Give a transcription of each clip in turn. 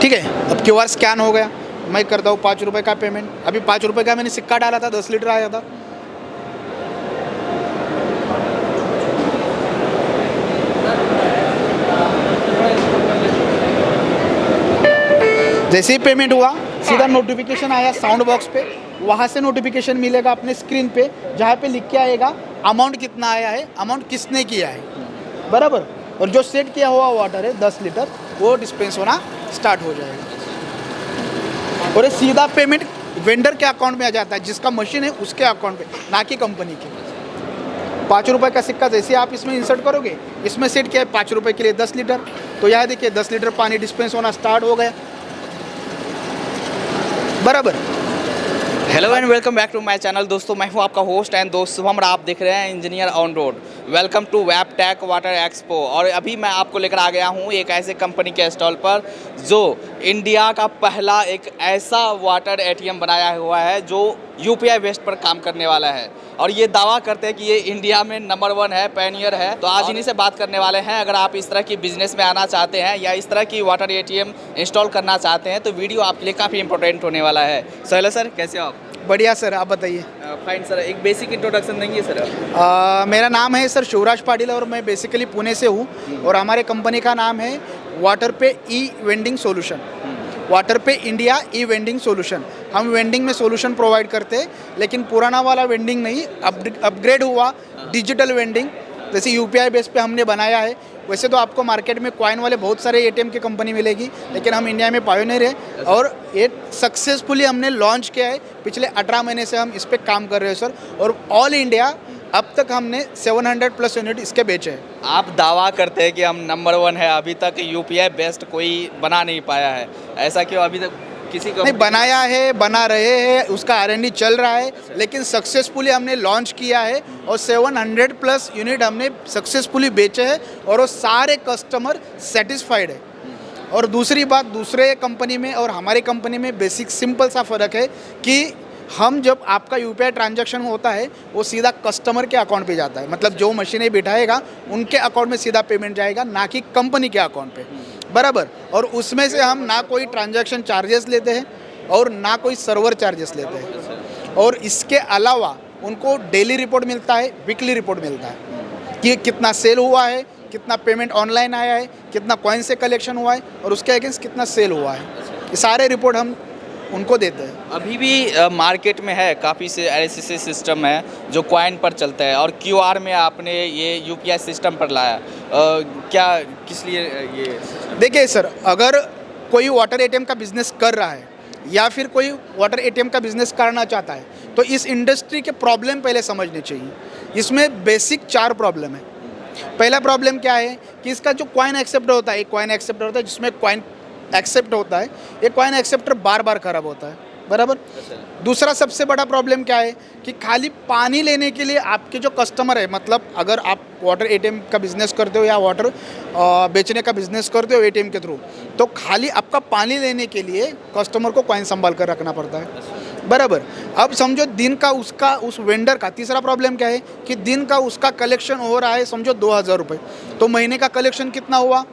ठीक है। अब QR स्कैन हो गया, मैं करता हूँ 5 रुपये का पेमेंट। अभी 5 रुपये का मैंने सिक्का डाला था, 10 लीटर आया था। जैसे ही पेमेंट हुआ सीधा नोटिफिकेशन आया साउंड बॉक्स पे, वहाँ से नोटिफिकेशन मिलेगा अपने स्क्रीन पे, जहाँ पे लिख के आएगा अमाउंट कितना आया है, अमाउंट किसने किया है, बराबर। और जो सेट किया हुआ वाटर है 10 लीटर, वो डिस्पेंस होना स्टार्ट हो जाएगा। और ये सीधा पेमेंट वेंडर के अकाउंट में आ जाता है, जिसका मशीन है उसके अकाउंट पे, ना कि कंपनी के। 5 रुपये का सिक्का जैसे आप इसमें इंसर्ट करोगे, इसमें सेट किया है 5 रुपये के लिए 10 लीटर, तो यहाँ देखिए 10 लीटर पानी डिस्पेंस होना स्टार्ट हो गया, बराबर। Hello and welcome back to my channel. दोस्तों मैं हूं आपका होस्ट एंड दोस्त शुभम, आप देख रहे हैं engineer on road. Welcome to Wabtec water expo. और अभी मैं आपको लेकर आ गया हूं एक ऐसे कंपनी के स्टॉल पर जो इंडिया का पहला एक ऐसा वाटर एटीएम बनाया हुआ है जो यूपीआई बेस्ड पर काम करने वाला है, और ये दावा करते हैं कि ये इंडिया में नंबर 1 है, पैनियर है। तो आज इन्हीं से बात करने वाले हैं। अगर आप इस तरह की बिजनेस में आना चाहते हैं या इस तरह की वाटर एटीएम इंस्टॉल करना चाहते हैं तो वीडियो आपके लिए काफ़ी इंपॉर्टेंट होने वाला है। सो हेलो सर, कैसे हो आप? बढ़िया सर, आप बताइए। फाइन सर, एक बेसिक इंट्रोडक्शन देंगे सर? मेरा नाम है सर शिवराज पाटिल और मैं बेसिकली पुणे से हूँ, और हमारे कंपनी का नाम है वाटर पे ई वेंडिंग सोल्यूशन, वाटर पे इंडिया ई वेंडिंग सोल्यूशन। हम वेंडिंग में सोल्यूशन प्रोवाइड करते हैं, लेकिन पुराना वाला वेंडिंग नहीं, अपग्रेड हुआ डिजिटल वेंडिंग, जैसे यूपीआई बेस पे हमने बनाया है। वैसे तो आपको मार्केट में कॉइन वाले बहुत सारे एटीएम की कंपनी मिलेगी, लेकिन हम इंडिया में पायोनियर है और ये सक्सेसफुली हमने लॉन्च किया है। पिछले 18 महीने से हम इस पर काम कर रहे हैं सर, और ऑल इंडिया अब तक हमने 700 प्लस यूनिट इसके बेचे हैं। आप दावा करते हैं कि हम नंबर 1 है, अभी तक यूपीआई बेस्ड कोई बना नहीं पाया है, ऐसा क्यों? अभी तक किसी को नहीं बनाया है, बना रहे हैं, उसका R&D चल रहा है, लेकिन सक्सेसफुली हमने लॉन्च किया है और 700 प्लस यूनिट हमने सक्सेसफुली बेचे हैं, और वो सारे कस्टमर सेटिस्फाइड है। और दूसरी बात, दूसरे कंपनी में और हमारी कंपनी में बेसिक सिंपल सा फ़र्क है कि हम जब आपका यूपीआई ट्रांजैक्शन होता है वो सीधा कस्टमर के अकाउंट पे जाता है, मतलब जो मशीनें बिठाएगा उनके अकाउंट में सीधा पेमेंट जाएगा, ना कि कंपनी के अकाउंट पे, बराबर। और उसमें से हम ना कोई ट्रांजैक्शन चार्जेस लेते हैं और ना कोई सर्वर चार्जेस लेते हैं, और इसके अलावा उनको डेली रिपोर्ट मिलता है, वीकली रिपोर्ट मिलता है कि कितना सेल हुआ है, कितना पेमेंट ऑनलाइन आया है, कितना कॉइन से कलेक्शन हुआ है, और उसके अगेंस्ट कितना सेल हुआ है, ये सारे रिपोर्ट हम उनको देते हैं। अभी भी मार्केट में है काफ़ी से ऐसे सिस्टम है जो कॉइन पर चलता है, और क्यूआर में आपने ये यूपीआई सिस्टम पर लाया, क्या किस लिए ये? देखिए सर, अगर कोई वाटर एटीएम का बिजनेस कर रहा है या फिर कोई वाटर एटीएम का बिजनेस करना चाहता है, तो इस इंडस्ट्री के प्रॉब्लम पहले समझने चाहिए। इसमें बेसिक 4 प्रॉब्लम है। पहला प्रॉब्लम क्या है कि इसका जो कॉइन एक्सेप्टर होता है, एक कॉइन एक्सेप्टर होता है जिसमें कॉइन एक्सेप्ट होता है, ये कॉइन एक्सेप्टर बार बार ख़राब होता है, बराबर। दूसरा सबसे बड़ा प्रॉब्लम क्या है कि खाली पानी लेने के लिए आपके जो कस्टमर है, मतलब अगर आप वाटर एटीएम का बिज़नेस करते हो या वाटर बेचने का बिज़नेस करते हो एटीएम के थ्रू, तो खाली आपका पानी लेने के लिए कस्टमर को कॉइन संभाल कर रखना पड़ता है, बराबर। अब समझो दिन का उसका, उस वेंडर का तीसरा प्रॉब्लम क्या है कि दिन का उसका कलेक्शन हो रहा है समझो 2000 रुपये, तो महीने का कलेक्शन कितना हुआ?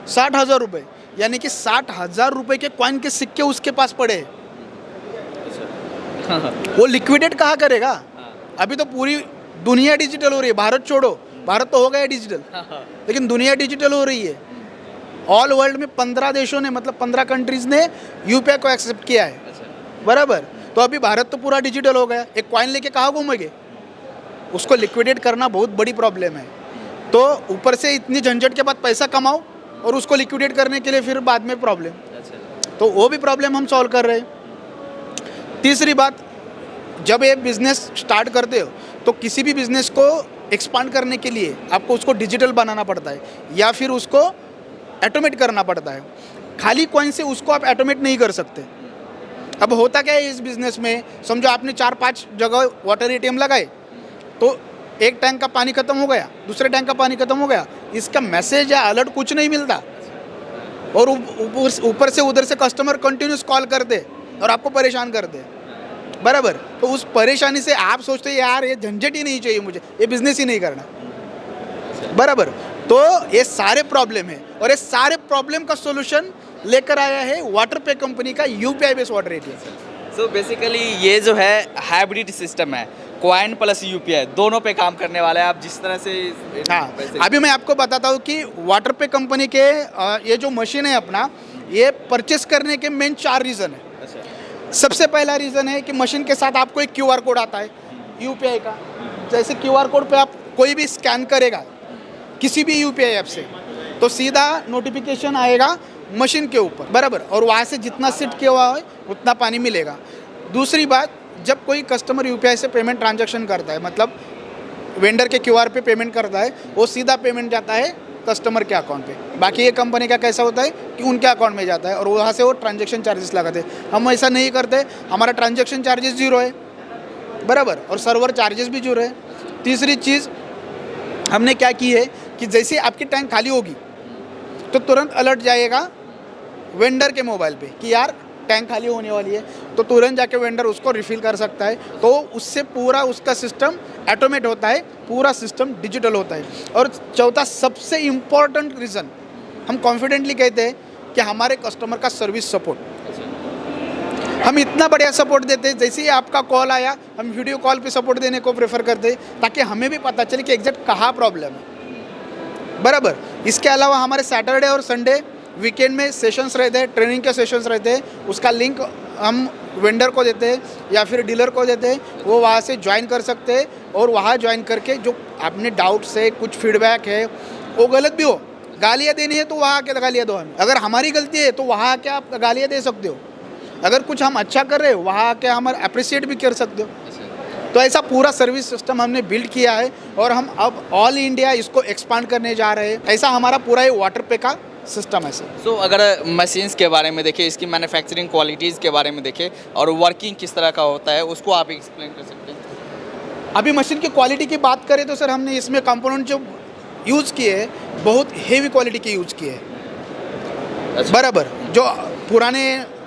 60,000 रुपये, यानी कि 60,000 रुपये के कॉइन के सिक्के उसके पास पड़े। वो लिक्विडेट कहाँ करेगा? अभी तो पूरी दुनिया डिजिटल हो रही है, भारत छोड़ो, भारत तो हो गया डिजिटल, लेकिन दुनिया डिजिटल हो रही है। ऑल वर्ल्ड में 15 देशों ने, मतलब 15 कंट्रीज़ ने ऊपीआई को एक्सेप्ट किया है, बराबर। तो अभी भारत तो पूरा डिजिटल हो गया, एक कॉइन लेके कहाँ घूमेंगे? उसको लिक्विडेट करना बहुत बड़ी प्रॉब्लम है। तो ऊपर से इतनी झंझट के बाद पैसा कमाओ और उसको लिक्विडेट करने के लिए फिर बाद में प्रॉब्लम, तो वो भी प्रॉब्लम हम सॉल्व कर रहे हैं। तीसरी बात, जब ये बिज़नेस स्टार्ट करते हो तो किसी भी बिज़नेस को एक्सपांड करने के लिए आपको उसको डिजिटल बनाना पड़ता है या फिर उसको ऑटोमेट करना पड़ता है। खाली कॉइन से उसको आप ऑटोमेट नहीं कर सकते। अब होता क्या है इस बिज़नेस में, समझो आपने 4-5 जगह वाटर एटीएम लगाए, तो एक टैंक का पानी खत्म हो गया, दूसरे टैंक का पानी खत्म हो गया, इसका मैसेज या अलर्ट कुछ नहीं मिलता, और ऊपर से उधर से कस्टमर कंटिन्यूस कॉल करते और आपको परेशान करते, बराबर। तो उस परेशानी से आप सोचते यार ये झंझट ही नहीं चाहिए मुझे, ये बिजनेस ही नहीं करना, बराबर। तो ये सारे प्रॉब्लम है, और ये सारे प्रॉब्लम का सोल्यूशन लेकर आया है वाटर पे कंपनी का UPI based water ATM. So basically ये जो है हाइब्रिड सिस्टम है, कॉइन प्लस यूपीआई दोनों पे काम करने वाला है। आप जिस तरह से हाँ, अभी मैं आपको बताता हूँ कि वाटर पे कंपनी के ये जो मशीन है अपना, ये परचेस करने के मेन 4 रीज़न है। अच्छा। सबसे पहला रीज़न है कि मशीन के साथ आपको एक क्यूआर कोड आता है यूपीआई का। जैसे क्यूआर कोड पे आप कोई भी स्कैन करेगा किसी भी यूपीआई ऐप से, तो सीधा नोटिफिकेशन आएगा मशीन के ऊपर, बराबर, और वहाँ से जितना सेट किया हुआ है उतना पानी मिलेगा। दूसरी बात, जब कोई कस्टमर यूपीआई से पेमेंट ट्रांजैक्शन करता है, मतलब वेंडर के क्यूआर पे पेमेंट करता है, वो सीधा पेमेंट जाता है कस्टमर के अकाउंट पे। बाकी ये कंपनी का कैसा होता है कि उनके अकाउंट में जाता है और वहाँ से वो ट्रांजैक्शन चार्जेस लगाते हैं। हम ऐसा नहीं करते, हमारा ट्रांजैक्शन चार्जेस 0 है, बराबर, और सर्वर चार्जेस भी 0 है। तीसरी चीज़ हमने क्या की है कि जैसे आपकी टैंक खाली होगी तो तुरंत अलर्ट जाएगा वेंडर के मोबाइल पे कि यार टैंक खाली होने वाली है, तो तुरंत जाके वेंडर उसको रिफ़िल कर सकता है। तो उससे पूरा उसका सिस्टम ऑटोमेट होता है, पूरा सिस्टम डिजिटल होता है। और चौथा सबसे इम्पॉर्टेंट रीज़न, हम कॉन्फिडेंटली कहते हैं कि हमारे कस्टमर का सर्विस सपोर्ट, हम इतना बढ़िया सपोर्ट देते हैं। जैसे ही आपका कॉल आया, हम वीडियो कॉल पे सपोर्ट देने को प्रेफर करते हैं ताकि हमें भी पता चले कि एग्जैक्ट कहाँ प्रॉब्लम है, बराबर। इसके अलावा हमारे सैटरडे और संडे वीकेंड में सेशंस रहते हैं, ट्रेनिंग के सेशंस रहते हैं। उसका लिंक हम वेंडर को देते हैं या फिर डीलर को देते हैं, वो वहाँ से ज्वाइन कर सकते हैं। और वहाँ ज्वाइन करके जो अपने डाउट्स है, कुछ फीडबैक है, वो गलत भी हो, गालियाँ देनी है तो वहाँ आके गालियाँ दो हमें। अगर हमारी गलती है तो वहाँ आके आप गालियाँ दे सकते हो। अगर कुछ हम अच्छा कर रहे हो, वहाँ आके हम अप्रिशिएट भी कर सकते हो। तो ऐसा पूरा सर्विस सिस्टम हमने बिल्ड किया है और हम अब ऑल इंडिया इसको एक्सपांड करने जा रहे हैं। ऐसा हमारा पूरा ये वाटर पे का सिस्टम है सर। सो अगर मशीन्स के बारे में देखें, इसकी मैन्युफैक्चरिंग क्वालिटीज़ के बारे में देखें और वर्किंग किस तरह का होता है, उसको आप एक्सप्लेन कर सकते हैं? अभी मशीन की क्वालिटी की बात करें तो सर हमने इसमें कंपोनेंट जो यूज़ किए हैं बहुत हेवी क्वालिटी के यूज़ किए हैं, बराबर। जो पुराने,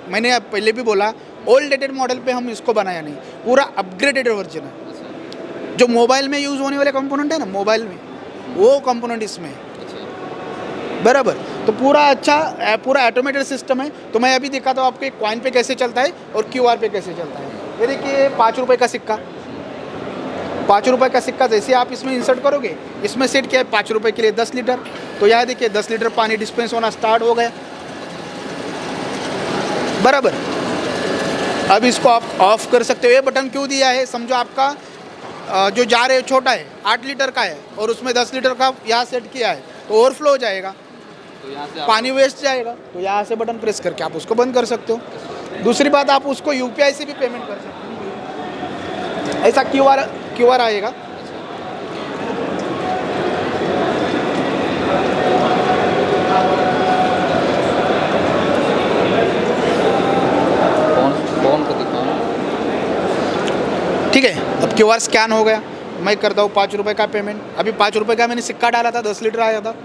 मैंने पहले भी बोला, ओल्ड डेटेड मॉडल पे हम इसको बनाया नहीं, पूरा अपग्रेडेड वर्जन है। जो मोबाइल में यूज़ होने वाले कंपोनेंट है ना, मोबाइल में, वो कंपोनेंट इसमें है, बराबर। तो पूरा अच्छा, पूरा ऑटोमेटेड सिस्टम है। तो मैं अभी दिखाता हूँ आपको एक कॉइन पे कैसे चलता है और क्यूआर पे कैसे चलता है। ये देखिए 5 रुपये का सिक्का, 5 रुपये का सिक्का जैसे आप इसमें इंसर्ट करोगे, इसमें सेट किया है 5 रुपये के लिए 10 लीटर। तो यहाँ देखिए 10 लीटर पानी डिस्पेंस होना स्टार्ट हो गया, बराबर। अब इसको आप ऑफ कर सकते हो। ये बटन क्यों दिया है, समझो आपका जो जार है छोटा है, 8 लीटर का है और उसमें 10 लीटर का यहाँ सेट किया है, तो ओवरफ्लो हो जाएगा, तो यहाँ से पानी वेस्ट जाएगा। तो यहाँ से बटन प्रेस करके आप उसको बंद कर सकते हो। दूसरी बात, आप उसको यूपीआई से भी पेमेंट कर सकते हो। ऐसा क्यूआर आएगा, फोन को दिखाओ, ठीक है। अब क्यूआर स्कैन हो गया, मैं करता हूँ 5 रुपये का पेमेंट। अभी 5 रुपये का मैंने सिक्का डाला था, 10 लीटर आया था।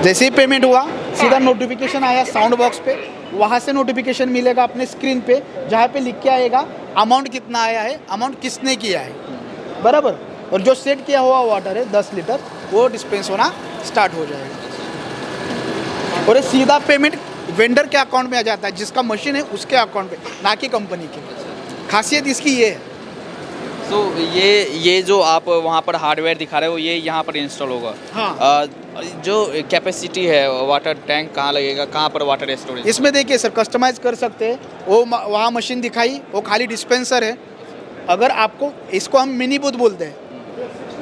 जैसे ही पेमेंट हुआ, सीधा नोटिफिकेशन आया साउंड बॉक्स पे, वहाँ से नोटिफिकेशन मिलेगा अपने स्क्रीन पे, जहाँ पे लिख के आएगा अमाउंट कितना आया है, अमाउंट किसने किया है, बराबर। और जो सेट किया हुआ वाटर है 10 लीटर, वो डिस्पेंस होना स्टार्ट हो जाएगा। और ये सीधा पेमेंट वेंडर के अकाउंट में आ जाता है, जिसका मशीन है उसके अकाउंट पे, ना कि कंपनी के। खासियत इसकी ये है। तो ये जो आप वहाँ पर हार्डवेयर दिखा रहे हो, ये यहाँ पर इंस्टॉल होगा। हाँ। जो कैपेसिटी है, वाटर टैंक कहाँ लगेगा, कहाँ पर वाटर स्टोरेज? इसमें देखिए सर, कस्टमाइज कर सकते हैं। वो वहाँ मशीन दिखाई, वो खाली डिस्पेंसर है। अगर आपको, इसको हम मिनी बूथ बोलते हैं,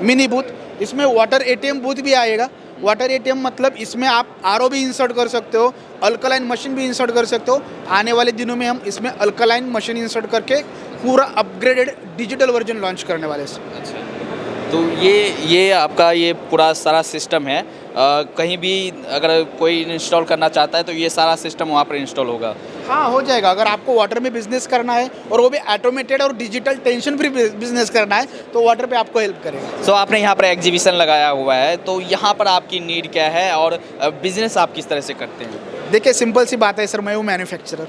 मिनी बूथ। इसमें वाटर एटीएम बूथ भी आएगा। वाटर एटीएम मतलब इसमें आप आरओ भी इंसर्ट कर सकते हो, अल्कलाइन मशीन भी इंसर्ट कर सकते हो। आने वाले दिनों में हम इसमें अल्कलाइन मशीन इंसर्ट करके पूरा अपग्रेडेड डिजिटल वर्जन लॉन्च करने वाले हैं। अच्छा, तो ये आपका ये पूरा सारा सिस्टम है। कहीं भी अगर कोई इंस्टॉल करना चाहता है तो ये सारा सिस्टम वहाँ पर इंस्टॉल होगा? हाँ, हो जाएगा। अगर आपको वाटर में बिजनेस करना है और वो भी ऑटोमेटेड और डिजिटल टेंशन फ्री बिजनेस करना है, तो वाटर पे आपको हेल्प करेगा। सो आपने यहाँ पर एग्जीबिशन लगाया हुआ है, तो यहाँ पर आपकी नीड क्या है और बिजनेस आप किस तरह से करते हैं? देखिए, सिंपल सी बात है सर, मैं हूँ मैन्युफैक्चरर,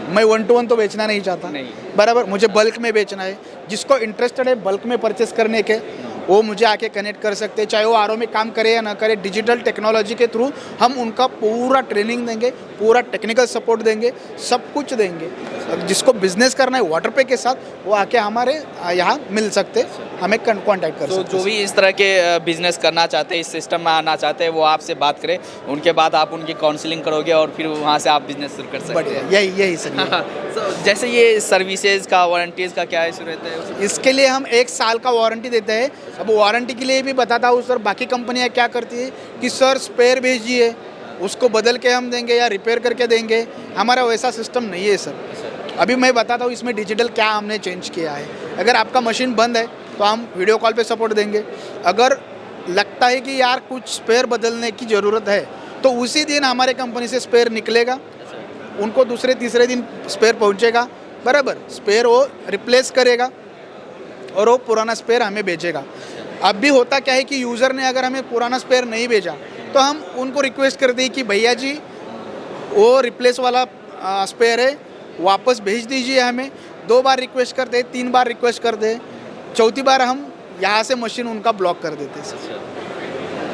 मैं 1-to-1 तो बेचना नहीं चाहता, नहीं। बराबर, मुझे बल्क में बेचना है। जिसको इंटरेस्टेड है बल्क में परचेस करने के, वो मुझे आके कनेक्ट कर सकते हैं, चाहे वो आरओ में काम करे या ना करे। डिजिटल टेक्नोलॉजी के थ्रू हम उनका पूरा ट्रेनिंग देंगे, पूरा टेक्निकल सपोर्ट देंगे, सब कुछ देंगे। जिसको बिजनेस करना है वाटर पे के साथ, वो आके हमारे यहाँ मिल सकते, हमें कांटेक्ट कर तो सकते। जो भी इस तरह के बिजनेस करना चाहते हैं, इस सिस्टम में आना चाहते हैं, वो आपसे बात करें, उनके बाद आप उनकी काउंसलिंग करोगे और फिर वहाँ से आप बिजनेस शुरू कर सकते बढ़िया, हैं। यही सही है। So, जैसे ये सर्विसेज का, वारंटीज का क्या इशू रहता है? इसके लिए हम 1 साल का वारंटी देते हैं। अब वारंटी के लिए भी बताता हूँ सर, बाकी कंपनियाँ क्या करती है कि सर स्पेयर भेजिए, उसको बदल के हम देंगे या रिपेयर करके देंगे। हमारा वैसा सिस्टम नहीं है सर। अभी मैं बताता हूँ इसमें डिजिटल क्या हमने चेंज किया है। अगर आपका मशीन बंद है तो हम वीडियो कॉल पे सपोर्ट देंगे। अगर लगता है कि यार कुछ स्पेयर बदलने की ज़रूरत है तो उसी दिन हमारे कंपनी से स्पेयर निकलेगा, उनको दूसरे तीसरे दिन स्पेयर पहुंचेगा, बराबर। स्पेयर वो रिप्लेस करेगा और वो पुराना स्पेयर हमें भेजेगा। अब भी होता क्या है कि यूज़र ने अगर हमें पुराना स्पेयर नहीं भेजा तो हम उनको रिक्वेस्ट करते हैं कि भैया जी वो रिप्लेस वाला स्पेयर है, वापस भेज दीजिए हमें। 2 बार रिक्वेस्ट करते हैं, 3 बार रिक्वेस्ट करते हैं, चौथी बार हम यहाँ से मशीन उनका ब्लॉक कर देते हैं।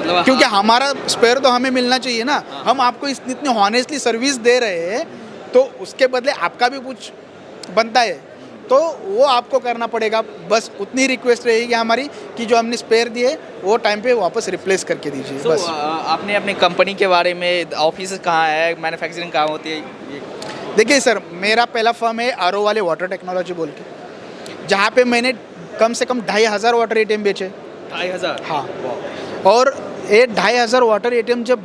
मतलब क्योंकि हमारा स्पेयर तो हमें मिलना चाहिए ना। हम आपको इतनी हॉनेस्टली सर्विस दे रहे हैं तो उसके बदले आपका भी कुछ बनता है, तो वो आपको करना पड़ेगा। बस उतनी रिक्वेस्ट रहेगी हमारी कि जो हमने स्पेयर दिए वो टाइम पे वापस रिप्लेस करके दीजिए। So, बस आपने अपनी कंपनी के बारे में, ऑफिस कहाँ है, मैन्युफैक्चरिंग कहाँ होती है? देखिए सर, मेरा पहला फर्म है आरओ वाले वाटर टेक्नोलॉजी बोल के, जहाँ पे मैंने कम से कम 2500 वाटर एटीएम बेचे। 2500? हाँ। और ये 2500 वाटर एटीएम जब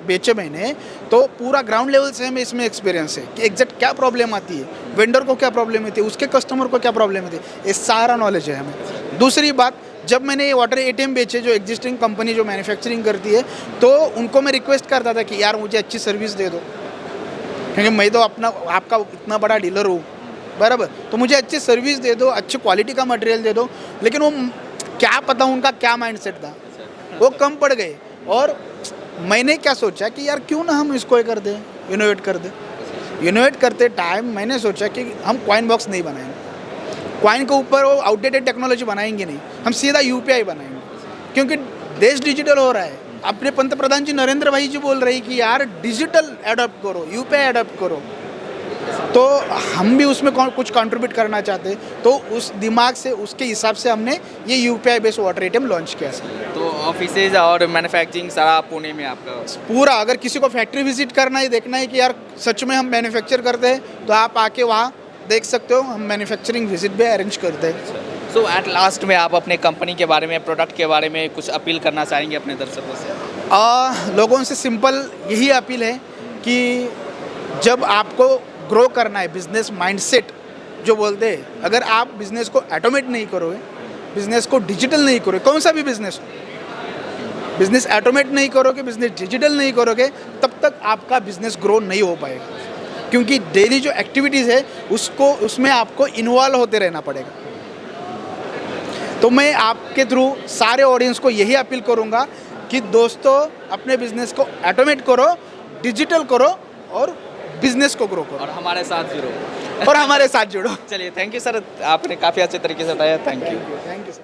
बेचे मैंने, तो पूरा ग्राउंड लेवल से हमें इसमें एक्सपीरियंस है कि एग्जैक्ट क्या प्रॉब्लम आती है, वेंडर को क्या प्रॉब्लम होती है, उसके कस्टमर को क्या प्रॉब्लम होती है, ये सारा नॉलेज है हमें। दूसरी बात, जब मैंने ये वाटर एटीएम बेचे जो एग्जिस्टिंग कंपनी जो मैन्युफैक्चरिंग करती है, तो उनको मैं रिक्वेस्ट करता था कि यार मुझे अच्छी सर्विस दे दो, क्योंकि मैं तो आपका इतना बड़ा डीलर हूँ, बराबर। तो मुझे अच्छी सर्विस दे दो, अच्छी क्वालिटी का मटेरियल दे दो। लेकिन वो क्या पता उनका क्या माइंडसेट था, वो कम पड़ गए। और मैंने क्या सोचा कि यार क्यों ना हम इसको कर दें, इनोवेट कर दें। इनोवेट करते टाइम मैंने सोचा कि हम कॉइन बॉक्स नहीं बनाएंगे, कॉइन के ऊपर वो आउटडेटेड टेक्नोलॉजी बनाएंगे नहीं, हम सीधा यूपीआई बनाएंगे। क्योंकि देश डिजिटल हो रहा है। अपने पंतप्रधान जी नरेंद्र भाई जी बोल रहे हैं कि यार डिजिटल एडॉप्ट करो, यूपीआई एडॉप्ट करो। तो हम भी उसमें कुछ कंट्रीब्यूट करना चाहते हैं, तो उस दिमाग से, उसके हिसाब से हमने ये UPI based water ATM launch किया सर। तो ऑफिसेज और मैन्युफैक्चरिंग सारा पुणे में आपका पूरा। अगर किसी को फैक्ट्री विजिट करना है, देखना है कि यार सच में हम मैन्युफैक्चर करते हैं, तो आप आके वहाँ देख सकते हो। हम मैन्युफैक्चरिंग विजिट भी अरेंज करते हैं। सो एट लास्ट में आप अपने कंपनी के बारे में, प्रोडक्ट के बारे में कुछ अपील करना चाहेंगे अपने दर्शकों से? लोगों से सिंपल यही अपील है कि जब आपको ग्रो करना है, बिजनेस माइंडसेट जो बोलते हैं, अगर आप बिजनेस को ऑटोमेट नहीं करोगे, बिजनेस को डिजिटल नहीं करोगे, कौन सा भी बिजनेस हो, बिजनेस ऑटोमेट नहीं करोगे, बिजनेस डिजिटल नहीं करोगे, तब तक आपका बिजनेस ग्रो नहीं हो पाएगा। क्योंकि डेली जो एक्टिविटीज़ है उसमें आपको इन्वॉल्व होते रहना पड़ेगा। तो मैं आपके थ्रू सारे ऑडियंस को यही अपील करूँगा कि दोस्तों अपने बिजनेस को ऑटोमेट करो, डिजिटल करो और बिजनेस को ग्रो करो, और हमारे साथ जुड़ो। और हमारे साथ जुड़ो। चलिए, थैंक यू सर, आपने काफ़ी अच्छे तरीके से बताया। Thank you. Thank you sir.